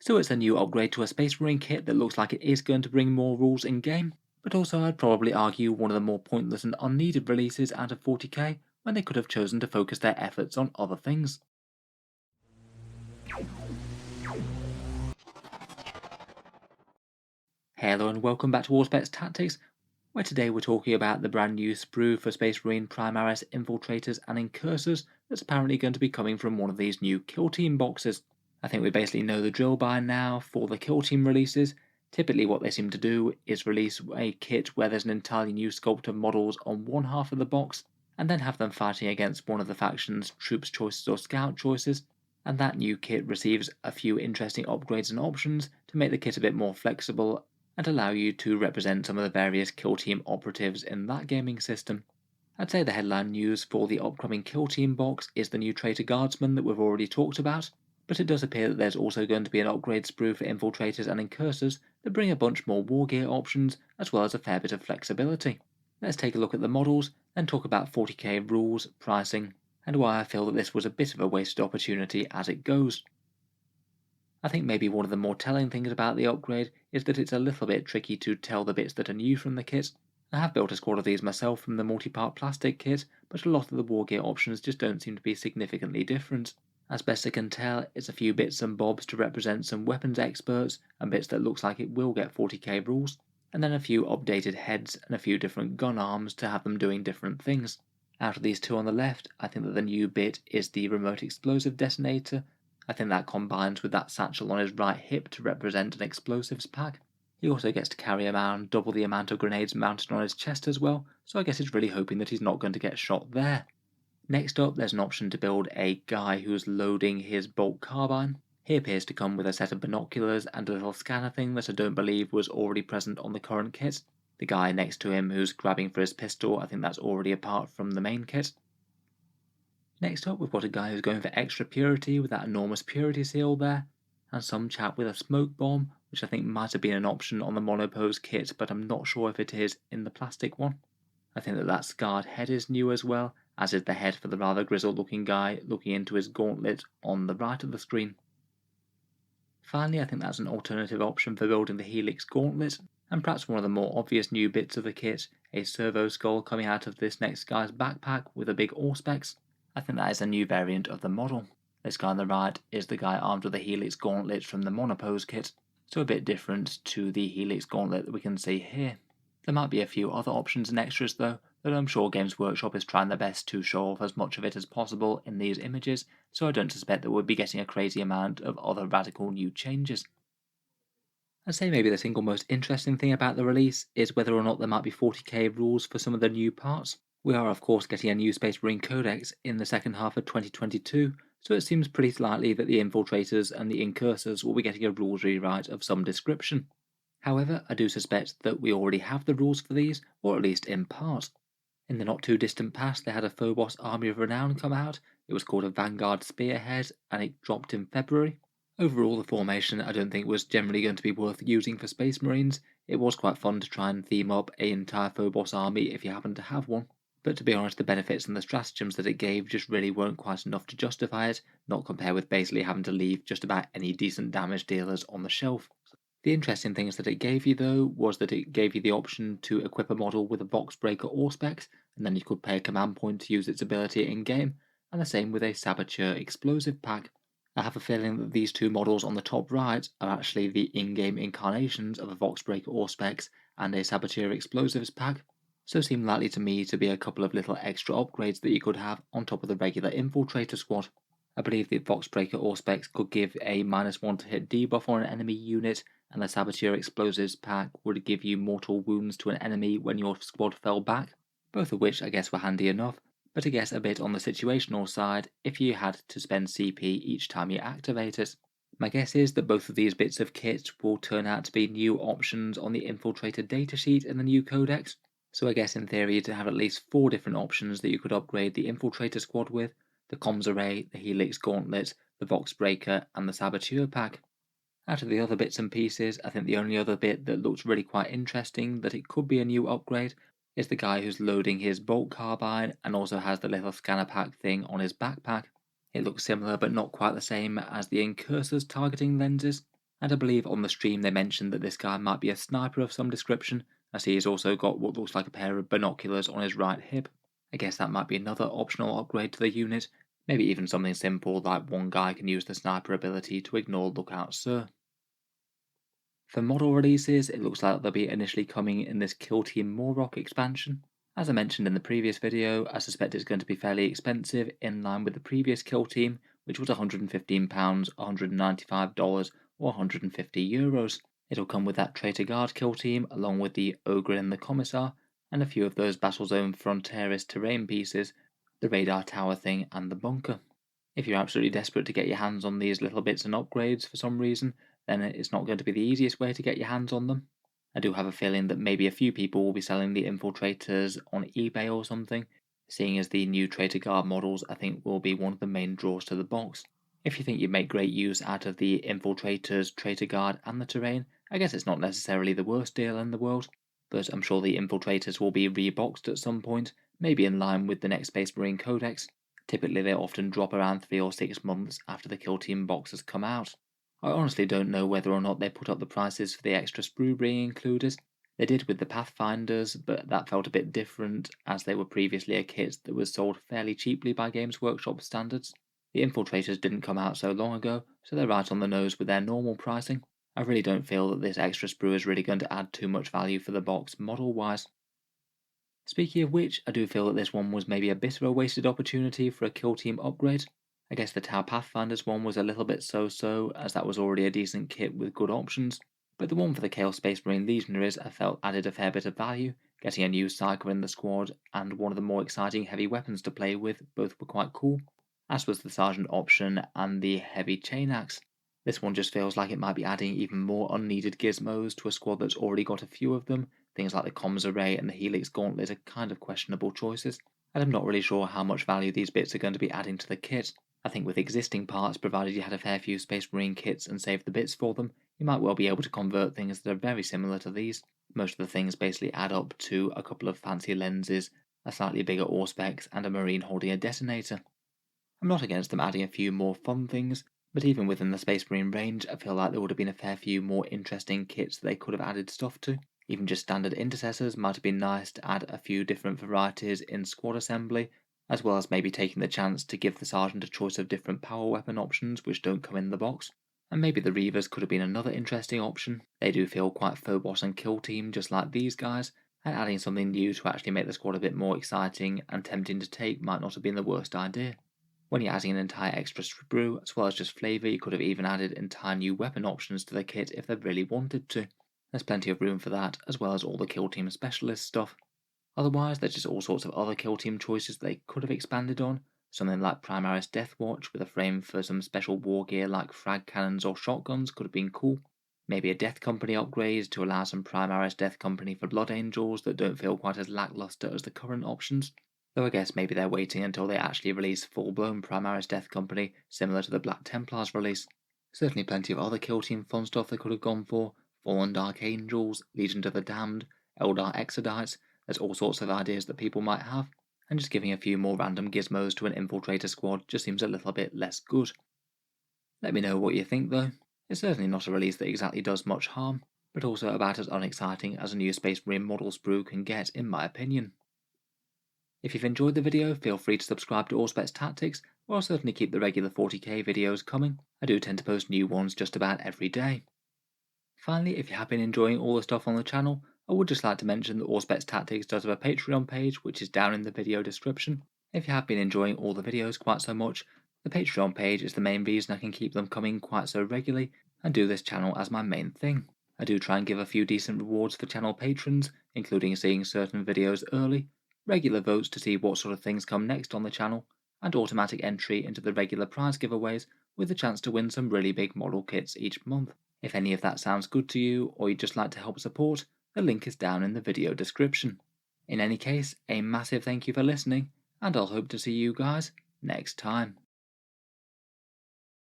So it's a new upgrade to a Space Marine kit that looks like it is going to bring more rules in game, but also I'd probably argue one of the more pointless and unneeded releases out of 40k when they could have chosen to focus their efforts on other things. Hello and welcome back to Warspets Tactics, where today we're talking about the brand new sprue for Space Marine Primaris, Infiltrators and Incursors that's apparently going to be coming from one of these new Kill Team boxes. I think we basically know the drill by now for the Kill Team releases. Typically what they seem to do is release a kit where there's an entirely new sculpt of models on one half of the box, and then have them fighting against one of the faction's troops choices or scout choices, and that new kit receives a few interesting upgrades and options to make the kit a bit more flexible and allow you to represent some of the various Kill Team operatives in that gaming system. I'd say the headline news for the upcoming Kill Team box is the new Traitor Guardsman that we've already talked about, but it does appear that there's also going to be an upgrade sprue for Infiltrators and Incursors that bring a bunch more Wargear options as well as a fair bit of flexibility. Let's take a look at the models, and talk about 40k rules, pricing, and why I feel that this was a bit of a wasted opportunity as it goes. I think maybe one of the more telling things about the upgrade is that it's a little bit tricky to tell the bits that are new from the kit. I have built a squad of these myself from the multi-part plastic kit, but a lot of the Wargear options just don't seem to be significantly different. As best I can tell, it's a few bits and bobs to represent some weapons experts, and bits that looks like it will get 40k rules, and then a few updated heads and a few different gun arms to have them doing different things. Out of these two on the left, I think that the new bit is the remote explosive detonator. I think that combines with that satchel on his right hip to represent an explosives pack. He also gets to carry around double the amount of grenades mounted on his chest as well, so I guess he's really hoping that he's not going to get shot there. Next up, there's an option to build a guy who's loading his bolt carbine. He appears to come with a set of binoculars and a little scanner thing that I don't believe was already present on the current kit. The guy next to him who's grabbing for his pistol, I think that's already apart from the main kit. Next up, we've got a guy who's going for extra purity with that enormous purity seal there, and some chap with a smoke bomb, which I think might have been an option on the monopose kit, but I'm not sure if it is in the plastic one. I think that scarred head is new as well, as is the head for the rather grizzled looking guy looking into his gauntlet on the right of the screen. Finally, I think that's an alternative option for building the Helix gauntlet, and perhaps one of the more obvious new bits of the kit, a servo skull coming out of this next guy's backpack with a big auspex. I think that is a new variant of the model. This guy on the right is the guy armed with the Helix gauntlet from the monopose kit, so a bit different to the Helix gauntlet that we can see here. There might be a few other options and extras though, that I'm sure Games Workshop is trying their best to show off as much of it as possible in these images, so I don't suspect that we'll be getting a crazy amount of other radical new changes. I'd say maybe the single most interesting thing about the release is whether or not there might be 40k rules for some of the new parts. We are of course getting a new Space Marine Codex in the second half of 2022, so it seems pretty likely that the Infiltrators and the Incursors will be getting a rules rewrite of some description. However, I do suspect that we already have the rules for these, or at least in part. In the not too distant past, they had a Phobos Army of Renown come out. It was called a Vanguard Spearhead, and it dropped in February. Overall, the formation I don't think was generally going to be worth using for Space Marines. It was quite fun to try and theme up an entire Phobos army if you happen to have one, but to be honest, the benefits and the stratagems that it gave just really weren't quite enough to justify it, not compared with basically having to leave just about any decent damage dealers on the shelf. The interesting things that it gave you though was that it gave you the option to equip a model with a box breaker auspex, and then you could pay a command point to use its ability in game, and the same with a saboteur explosive pack. I have a feeling that these two models on the top right are actually the in-game incarnations of a Voxbreaker Auspex and a Saboteur Explosives pack, so seem likely to me to be a couple of little extra upgrades that you could have on top of the regular Infiltrator squad. I believe the Voxbreaker Auspex could give a -1 to hit debuff on an enemy unit, and the Saboteur Explosives pack would give you mortal wounds to an enemy when your squad fell back, both of which I guess were handy enough, but I guess a bit on the situational side if you had to spend CP each time you activate it. My guess is that both of these bits of kit will turn out to be new options on the Infiltrator datasheet in the new codex, so I guess in theory you'd have at least 4 different options that you could upgrade the Infiltrator squad with: the Comms Array, the Helix Gauntlet, the Voxbreaker, and the Saboteur pack. Out of the other bits and pieces, I think the only other bit that looks really quite interesting that it could be a new upgrade is the guy who's loading his bolt carbine and also has the little scanner pack thing on his backpack. It looks similar but not quite the same as the Incursor's targeting lenses. and I believe on the stream they mentioned that this guy might be a sniper of some description, as he has also got what looks like a pair of binoculars on his right hip. I guess that might be another optional upgrade to the unit, maybe even something simple like one guy can use the sniper ability to ignore Lookout Sir. For model releases, it looks like they'll be initially coming in this Kill Team Moroch expansion. As I mentioned in the previous video, I suspect it's going to be fairly expensive, in line with the previous Kill Team, which was £115, $195 or €150. It'll come with that Traitor Guard Kill Team, along with the Ogre and the Commissar, and a few of those Battlezone Frontieris terrain pieces, the radar tower thing and the bunker. If you're absolutely desperate to get your hands on these little bits and upgrades for some reason, then it's not going to be the easiest way to get your hands on them. I do have a feeling that maybe a few people will be selling the Infiltrators on eBay or something, seeing as the new Traitor Guard models I think will be one of the main draws to the box. If you think you'd make great use out of the Infiltrators, Traitor Guard and the terrain, I guess it's not necessarily the worst deal in the world, but I'm sure the Infiltrators will be reboxed at some point, maybe in line with the next Space Marine Codex. Typically they often drop around 3 or 6 months after the Kill Team boxes come out. I honestly don't know whether or not they put up the prices for the extra sprue being included. They did with the Pathfinders, but that felt a bit different as they were previously a kit that was sold fairly cheaply by Games Workshop standards. The Infiltrators didn't come out so long ago, so they're right on the nose with their normal pricing. I really don't feel that this extra sprue is really going to add too much value for the box model-wise. Speaking of which, I do feel that this one was maybe a bit of a wasted opportunity for a Kill Team upgrade. I guess the Tau Pathfinders one was a little bit so-so, as that was already a decent kit with good options, but the one for the Chaos Space Marine Legionaries I felt added a fair bit of value. Getting a new Psyker in the squad and one of the more exciting heavy weapons to play with both were quite cool, as was the Sergeant option and the heavy chain axe. This one just feels like it might be adding even more unneeded gizmos to a squad that's already got a few of them. Things like the comms array and the helix gauntlet are kind of questionable choices, and I'm not really sure how much value these bits are going to be adding to the kit. I think with existing parts, provided you had a fair few Space Marine kits and saved the bits for them, you might well be able to convert things that are very similar to these. Most of the things basically add up to a couple of fancy lenses, a slightly bigger Auspex, and a Marine holding a detonator. I'm not against them adding a few more fun things, but even within the Space Marine range, I feel like there would have been a fair few more interesting kits that they could have added stuff to. Even just standard intercessors might have been nice to add a few different varieties in squad assembly, as well as maybe taking the chance to give the sergeant a choice of different power weapon options which don't come in the box. And maybe the Reavers could have been another interesting option. They do feel quite Phobos and Kill Team just like these guys, and adding something new to actually make the squad a bit more exciting and tempting to take might not have been the worst idea. When you're adding an entire extra sprue as well as just flavour, you could have even added entire new weapon options to the kit if they really wanted to. There's plenty of room for that, as well as all the Kill Team specialist stuff. Otherwise, there's just all sorts of other Kill Team choices they could have expanded on. Something like Primaris Deathwatch with a frame for some special Wargear like frag cannons or shotguns could have been cool. Maybe a Death Company upgrade to allow some Primaris Death Company for Blood Angels that don't feel quite as lackluster as the current options. Though I guess maybe they're waiting until they actually release full-blown Primaris Death Company, similar to the Black Templars release. Certainly plenty of other Kill Team fun stuff they could have gone for. Fallen Dark Angels, Legion of the Damned, Eldar Exodites. There's all sorts of ideas that people might have, and just giving a few more random gizmos to an Infiltrator squad just seems a little bit less good. Let me know what you think though. It's certainly not a release that exactly does much harm, but also about as unexciting as a new Space Marine model sprue can get in my opinion. If you've enjoyed the video, feel free to subscribe to Auspex Tactics, or I'll certainly keep the regular 40k videos coming. I do tend to post new ones just about every day. Finally, if you have been enjoying all the stuff on the channel, I would just like to mention that Auspex Tactics does have a Patreon page which is down in the video description. If you have been enjoying all the videos quite so much, the Patreon page is the main reason I can keep them coming quite so regularly and do this channel as my main thing. I do try and give a few decent rewards for channel patrons, including seeing certain videos early, regular votes to see what sort of things come next on the channel, and automatic entry into the regular prize giveaways with the chance to win some really big model kits each month. If any of that sounds good to you, or you'd just like to help support, the link is down in the video description. In any case, a massive thank you for listening, and I'll hope to see you guys next time.